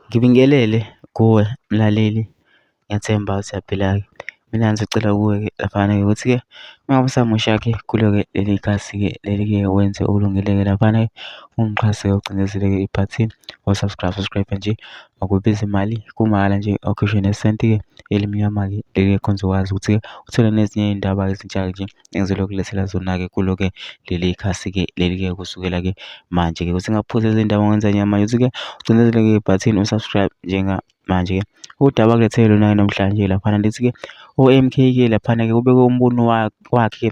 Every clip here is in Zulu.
Ngibingelele kuwe mlaleli, ngiyathemba usaphila-ke. Mina ngizocela kuwe-ke laphana-ke ukuthi-ke uma ngabe usamusha-ke kulo-ke leli khasi-ke leli-ke wenze okulungile-ke laphana-ke ungixhase-ke ugcinezele-ke ibhathini subscribe nje akubizi imali kumahhala nje awukhishwe nesenti-ke elimnyama-ke leli khonza ukwazi ukuthi-ke uthole nezinye iy'ndaba ezintsha-ke nje engizokulethela zona-ke kulo-ke leli khasi-ke leli-ke kusukela-ke manje-ke ukuthi ngaphuzi izindaba ongenza nyamanje ukuthi-ke ucindezeleke ibhathini u-subscribe njengamanje-ke. Udaba akulethele lona-ke namhlanje laphana lithi-ke o-M_K-ke laphana-ke ubeke umbono wakhe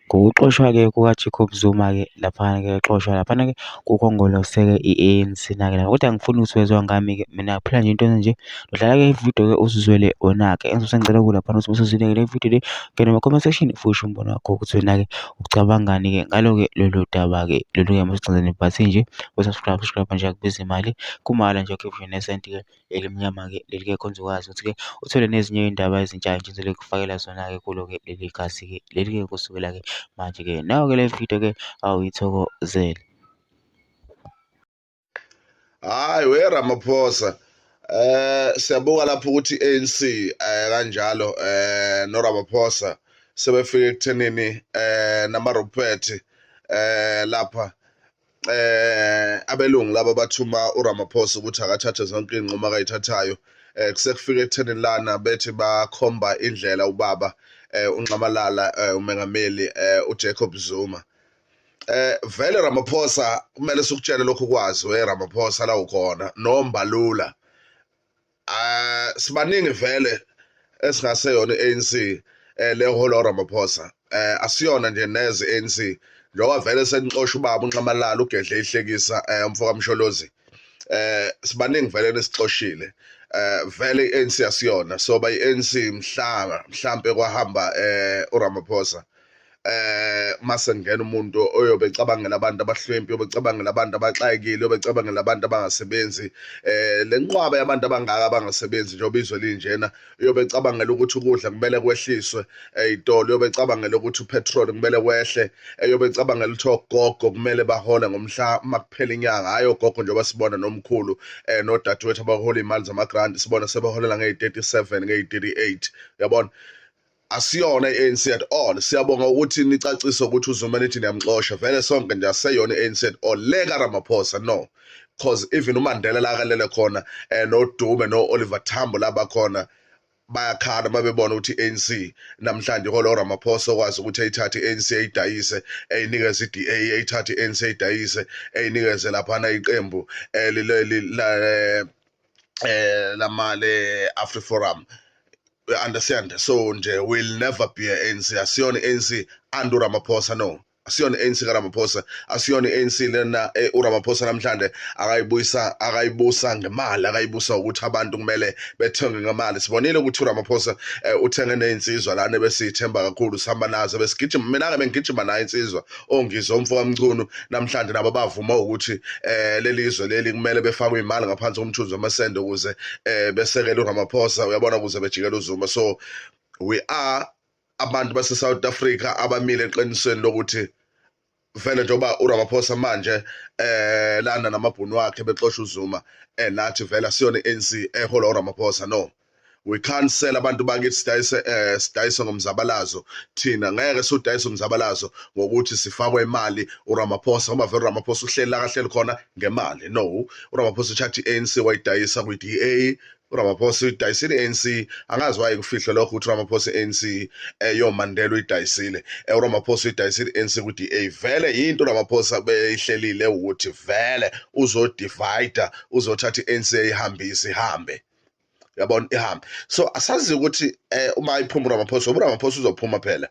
ngokuxoshwa-ke kuka-Jacob Zuma-ke laphana-ke exoshwa laphana-ke kukhongolose-ke i-ANC na-ke lapha. Kodwa angifuni ukuthi wezwa ngami-ke mina kuphela nje into nje udlala-ke ividiyo-ke uzizwele wona-ke engizobe ngicela kuwe laphana ukuthi usuzwile-ke le vidiyo le ngena ema-comment section ufushe umbono wakho ukuthi wena-ke ucabangani-ke ngalo-ke lolu daba-ke lolu-ke masicindezela ibhathini nje subscribe nje akubizi imali kumahhala nje awukhiphi nesenti-ke elimnyama-ke leli-ke khonza ukwazi ukuthi-ke uthole nezinye iy'ndaba ezintsha nje kufakela zona-ke kulo-ke leli khasi-ke leli-ke kusukela-ke manje-ke nayo-ke le vidiyo-ke awuyithokozele. Hayi we Ramaphosa, siyabuka lapho ukuthi ANC kanjalo no Ramaphosa sebefike ekuthenini namarupet lapha abelungu laba bathuma uRamaphosa ukuthi akathathe zonke iy'nqumo akayithathayo. Kusekufika ekuthenini lana bethi bakhomba indlela ubaba uNxamalala umengameli uJacob Zuma. Vele Ramaphosa kumele sikutshele lokhu kwazi we Ramaphosa la ukhona nombalula. Sibaningi vele esingaseyona i-ANC le holo Ramaphosa. Asiyona nje neze i-ANC njengoba vele senixosha ubaba uNxamalala ugedle ihlekisa umfoka Msholozi. Sibaningi vele nesixoshile. Vele i-ANC asiyona soba i-ANC mhlambe kwahamba uRamaphosa mase ngena umuntu oyobe ecabangela abantu abahlwempi, oyobe ecabangela abantu abaxakile, oyobe ecabangela abantu abangasebenzi. Le nqwaba yabantu abangaka abangasebenzi njengoba izwe linjena, uyobe ecabangela ukuthi ukudla kumele kwehliswe ey'tolo, uyobe ecabangela ukuthi upetrol kumele wehle, uyobe ecabangela ukuthi ogogo kumele bahole ngomhla makuphela inyanga. Hhayi ogogo njengoba sibona nomkhulu nodadewethu abahola iy'mali zamagranti sibona sebaholela ngey-37 ngey-38, uyabona. Asiyona i-ANC at all. Siyabonga ukuthi nicacise ukuthi uZuma nithi niyamxosha. Vele sonke nje aseyona i-ANC at all. Leka Ramaphosa no, because even uMandela la akalele khona noDube no-Oliver Tambo laba khona bayakhala mabebona ukuthi i-ANC namhlanje iholo Ramaphosa okwazi ukuthi ayithathe i-ANC ayidayise eyinikeze i-DA, ayithathe i-ANC ayidayise eyinikeze laphana iqembu lamale AfriForum. Understand? So nje will never be an ANC. Asiyona ANC and uRamaphosa no. Asiyona ANC kaRamaphosa, asiyona ANC lena uRamaphosa namhlanje akayibusa ngemali, akayibusa ukuthi abantu kumele bethenge ngemali. Sibonile ukuthi uRamaphosa uthenge neinsizwa lana besithemba kakhulu sihamba nazo besigijima. Mina-ke bengigijima nayo insizwa ongizwa umfoka Mchunu namhlanje nabo bavuma ukuthi leli izwe leli kumele befakwe imali ngaphansi komthunzi wamasende ukuze besekele uRamaphosa, uyabona, ukuze bejikele uZuma. So we are abantu base South Africa abamile eqinisweni lokuthi vele njengoba uRamaphosa manje lana namabhunu wakhe bexosha uZuma nathi vele asiyona i-ANC ehola uRamaphosa no. We can't sell abantu bakithi sidayise ngomzabalazo. Thina ngeke sidayise umzabalazo ngokuthi sifakwe imali uRamaphosa uma vele uRamaphosa uhleli la kahleli khona ngemali no. uRamaphosa uthatha i-ANC wayidayisa kwi-DA. uRamaphosa uyidayisile i-ANC, angazi waye kufihlwe lokho ukuthi uRamaphosa i-ANC yoMandela uyidayisile. uRamaphosa uyidayisile i-ANC ku-DA. Vele yinto uRamaphosa beyihlelile ukuthi vele uzodivide, uzothatha i-ANC ihambise ihambe, yabona, ihambe. So asazi ukuthi uma iphuma uRamaphosa uzophuma phela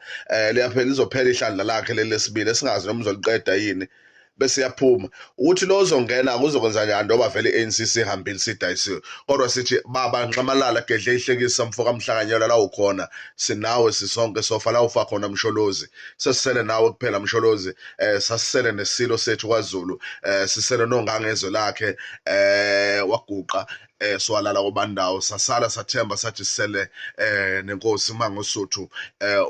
liyaphela lizophela ihlandla lakhe leli lesibili esingazi noma uzoliqeda yini bese yaphuma. Ukuthi lo ozongena kuzokwenza njani ngoba vele i-ANC sihambile sidayisiwe. Kodwa sithi baba Nxamalala gedle ihlekisa mfoka Mhlanganyela la ukhona, sinawe sisonke sofa la ufa khona Msholozi. Sesisele nawe kuphela Msholozi, sasisele nesilo sethu kwaZulu, sisele nongangezwe lakhe waguqa swalala kobandawo, sasala sathemba sathi sisele nenkosi mangosuthu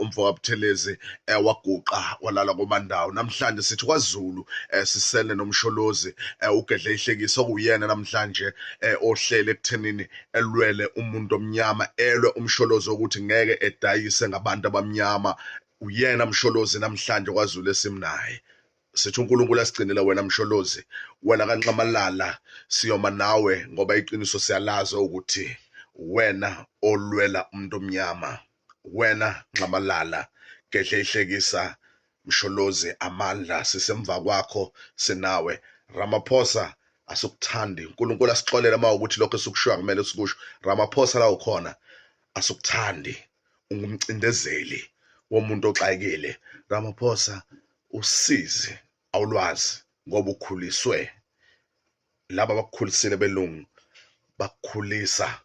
umfoka Buthelezi waguqa walala kobandawo. Namhlanje sithi kwaZulu sisele nomsholozi uGedle Ihlekisa okuyena namhlanje ohlele ekuthenini elwele umuntu omnyama, elwe umsholozi ukuthi ngeke edayise ngabantu abamnyama. Uyena msholozi namhlanje kwaZulu esimnaye. Sithi uNkulunkulu asigcinele wena msholozi, wena kaNxamalala, siyoma nawe ngoba iqiniso siyalazi ukuthi wena olwela umuntu omnyama, wena Nxamalala, Gedle Ihlekisa, msholozi amandla, sisemva kwakho, sinawe. Ramaphosa asikuthandi, uNkulunkulu asixolele mawukuthi lokho esikushiya kumele sikusho. Ramaphosa la ukhona asikuthandi, ungumcindezeli womuntu oxakile. Ramaphosa usizi awulwazi ngoba ukhuliswe, laba bakukhulisile belungu bakukhulisa,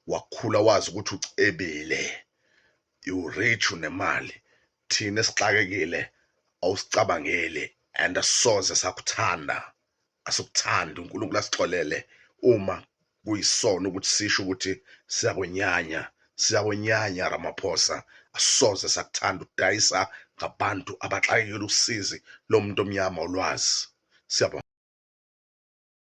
wakhula wazi ukuthi ucebile, you rich, unemali. Thina esixakekile awusicabangeli and asoze sakuthanda, asikuthandi. uNkulunkulu asixolele uma kuyisona ukuthi sisho ukuthi siyakwenyanya Ramaphosa, asoze sakuthanda ukudayisa ngabantu abaxakekile usizi lo muntu omnyama ulwazi. Siyabonga.